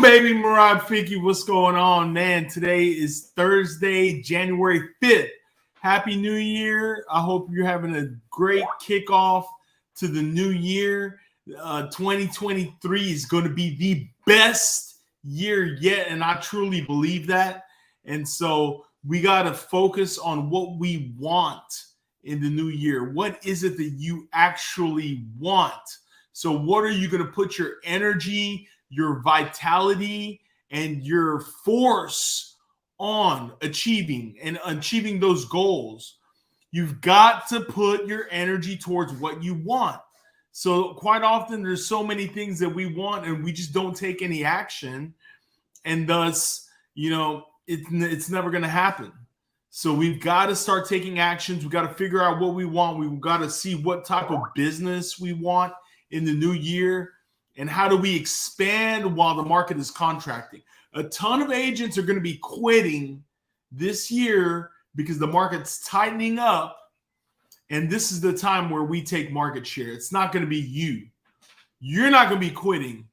Boom, baby. Morad, Fiki, what's going on, man? Today is Thursday, January 5th. Happy New Year. I hope you're having a great kickoff to the new year. 2023 is going to be the best year yet, and I truly believe that. And so we got to focus on what we want in the new year. What is it that you actually want? So what are you going to put your energy, your vitality, and your force on achieving those goals? You've got to put your energy towards what you want. So quite often there's so many things that we want and we just don't take any action, and thus, it's never going to happen. So we've got to start taking actions. We've got to figure out what we want. We've got to see what type of business we want in the new year, and how do we expand while the market is contracting. A ton of agents are going to be quitting this year because the market's tightening up, and this is the time where we take market share. It's not going to be you. You're not going to be quitting.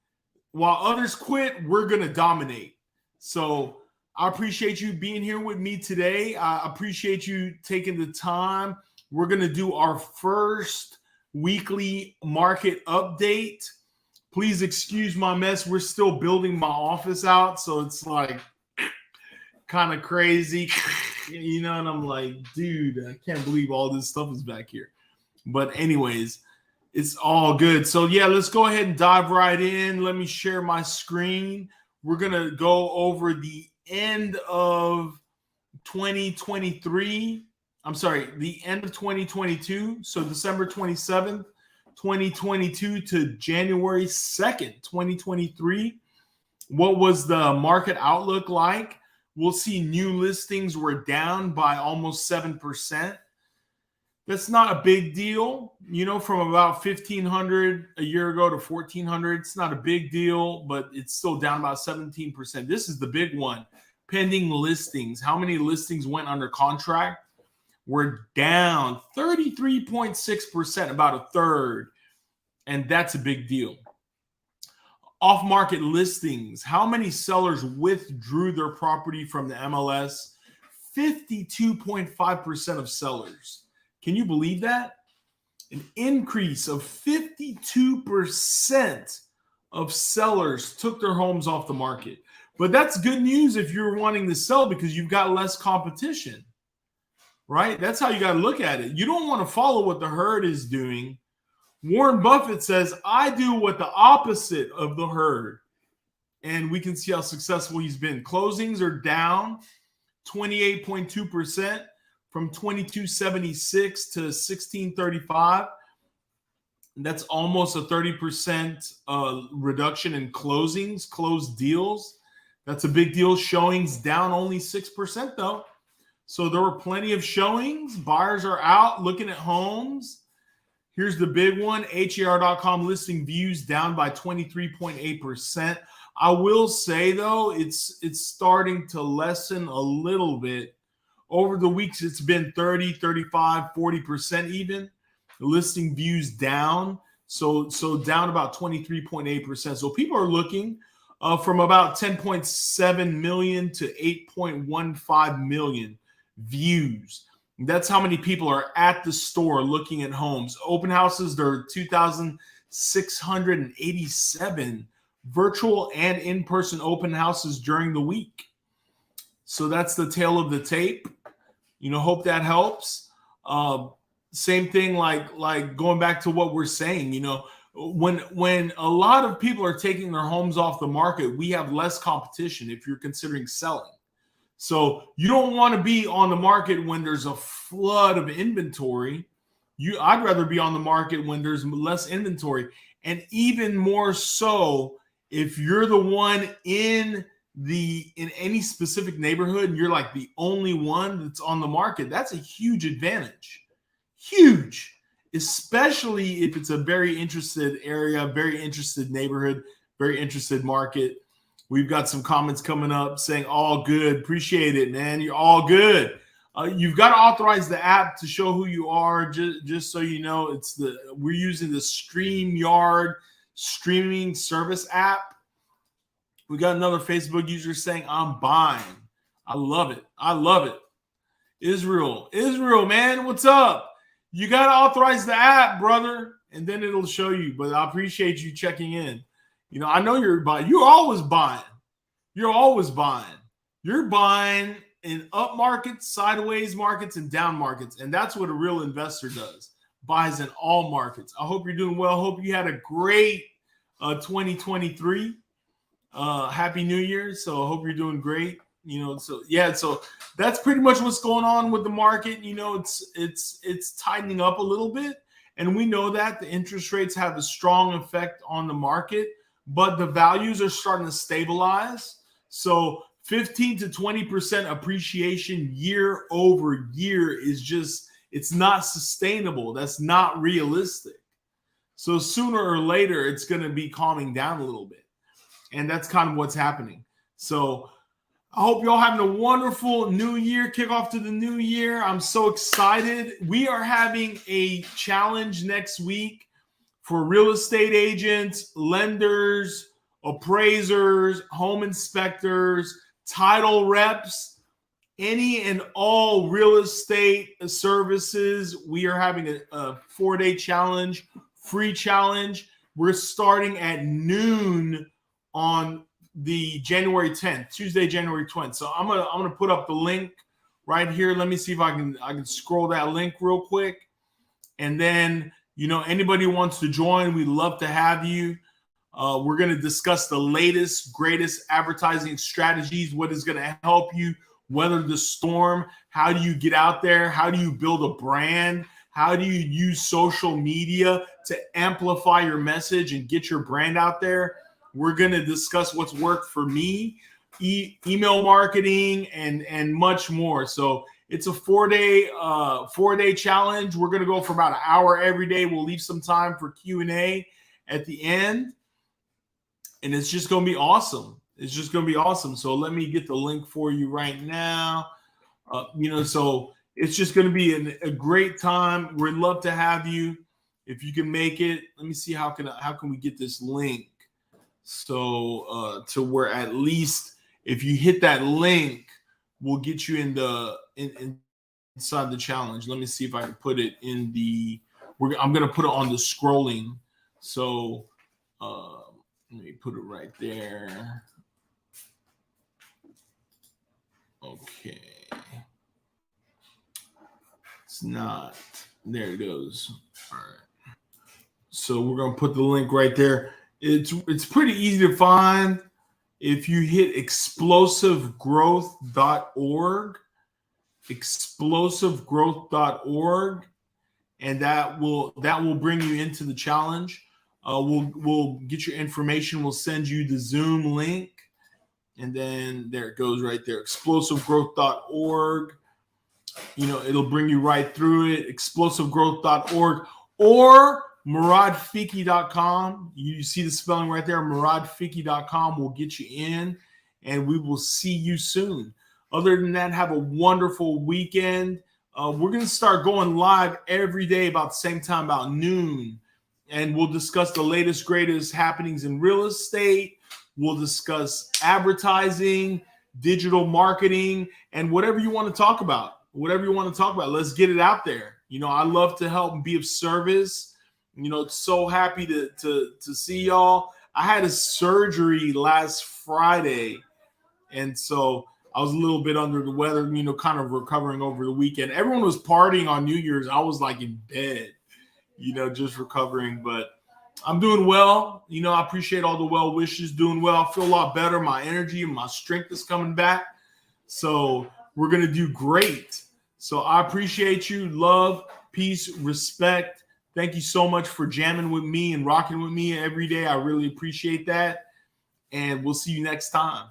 While others quit, we're going to dominate. So I appreciate you being here with me today. I appreciate you taking the time. We're going to do our first weekly market update. Please excuse my mess. We're still building my office out, so it's like kind of crazy, and I'm like, dude, I can't believe all this stuff is back here. But anyways, it's all good. So yeah, let's go ahead and dive right in. Let me share my screen. We're going to go over the end of 2023. I'm sorry, the end of 2022. So December 27th, 2022 to January 2nd, 2023. What was the market outlook like? We'll see new listings were down by almost 7%. That's not a big deal. From about 1,500 a year ago to 1,400, it's not a big deal, but it's still down about 17%. This is the big one. Pending listings. How many listings went under contract? We're down 33.6%, about a third. And that's a big deal. Off-market listings. How many sellers withdrew their property from the MLS? 52.5% of sellers. Can you believe that? An increase of 52% of sellers took their homes off the market. But that's good news if you're wanting to sell, because you've got less competition. Right? That's how you got to look at it. You don't want to follow what the herd is doing. Warren Buffett says, I do what the opposite of the herd. And we can see how successful he's been. Closings are down 28.2% from 2276 to 1635. That's almost a 30% reduction in closings, closed deals. That's a big deal. Showings down only 6% though. So there were plenty of showings. Buyers are out looking at homes. Here's the big one. HER.com listing views down by 23.8%. I will say, though, it's starting to lessen a little bit. Over the weeks, it's been 30, 35, 40% even. The listing views down. So down about 23.8%. So people are looking from about 10.7 million to 8.15 million views. That's how many people are at the store looking at homes. Open houses, there are 2,687 virtual and in-person open houses during the week. So that's the tail of the tape. Hope that helps. Same thing, like going back to what we're saying, when a lot of people are taking their homes off the market, we have less competition if you're considering selling. So you don't want to be on the market when there's a flood of inventory. I'd rather be on the market when there's less inventory. And even more so, if you're the one in any specific neighborhood and you're like the only one that's on the market, that's a huge advantage. Huge. Especially if it's a very interested area, very interested neighborhood, very interested market. We've got some comments coming up saying all good. Appreciate it, man. You're all good. You've got to authorize the app to show who you are. Just so you know, we're using the StreamYard streaming service app. We got another Facebook user saying, I'm buying. I love it. I love it. Israel, man, what's up? You got to authorize the app, brother, and then it'll show you. But I appreciate you checking in. You know, I know you're buying. You're always buying. You're always buying. You're buying in up markets, sideways markets, and down markets. And that's what a real investor does. Buys in all markets. I hope you're doing well. Hope you had a great 2023. Happy New Year. So I hope you're doing great. You know, so yeah, so that's pretty much what's going on with the market. You know, it's tightening up a little bit. And we know that the interest rates have a strong effect on the market, but the values are starting to stabilize. So 15 to 20% appreciation year over year is just, it's not sustainable. That's not realistic. So sooner or later, it's going to be calming down a little bit. And that's kind of what's happening. So I hope y'all having a wonderful new year, kickoff to the new year. I'm so excited. We are having a challenge next week for real estate agents, lenders, appraisers, home inspectors, title reps, any and all real estate services. We are having a 4-day challenge, free challenge. We're starting at noon on the January 10th, Tuesday, January 20th. So I'm gonna put up the link right here. Let me see if I can scroll that link real quick. And then, you know, anybody who wants to join, we'd love to have you. We're going to discuss the latest, greatest advertising strategies, what is going to help you weather the storm. How do you get out there? How do you build a brand? How do you use social media to amplify your message and get your brand out there? We're going to discuss what's worked for me, email marketing, and much more. So it's a 4-day challenge. We're going to go for about an hour every day. We'll leave some time for Q&A at the end. And it's just going to be awesome. It's just going to be awesome. So let me get the link for you right now. You know, so it's just going to be a great time. We'd love to have you if you can make it. Let me see how can we get this link. So to where at least if you hit that link, we'll get you inside the challenge. Let me see if I can put it in the. I'm gonna put it on the scrolling. So let me put it right there. Okay, it's not. There it goes. All right. So we're gonna put the link right there. It's pretty easy to find. If you hit explosivegrowth.org, explosivegrowth.org, and that will bring you into the challenge. We'll get your information. We'll send you the Zoom link, and then there it goes right there, explosivegrowth.org. You know, it'll bring you right through it, explosivegrowth.org, or moradfiki.com. You see the spelling right there, moradfiki.com will get you in, and we will see you soon. Other than that, have a wonderful weekend. We're going to start going live every day about the same time, about noon, and we'll discuss the latest, greatest happenings in real estate. We'll discuss advertising, digital marketing, and whatever you want to talk about. Whatever you want to talk about, let's get it out there. You know, I love to help and be of service. You know, so happy to see y'all. I had a surgery last Friday, and so I was a little bit under the weather, you know, kind of recovering over the weekend. Everyone was partying on New Year's. I was like in bed, you know, just recovering. But I'm doing well. You know, I appreciate all the well wishes, doing well. I feel a lot better. My energy and my strength is coming back. So we're going to do great. So I appreciate you. Love, peace, respect. Thank you so much for jamming with me and rocking with me every day. I really appreciate that. And we'll see you next time.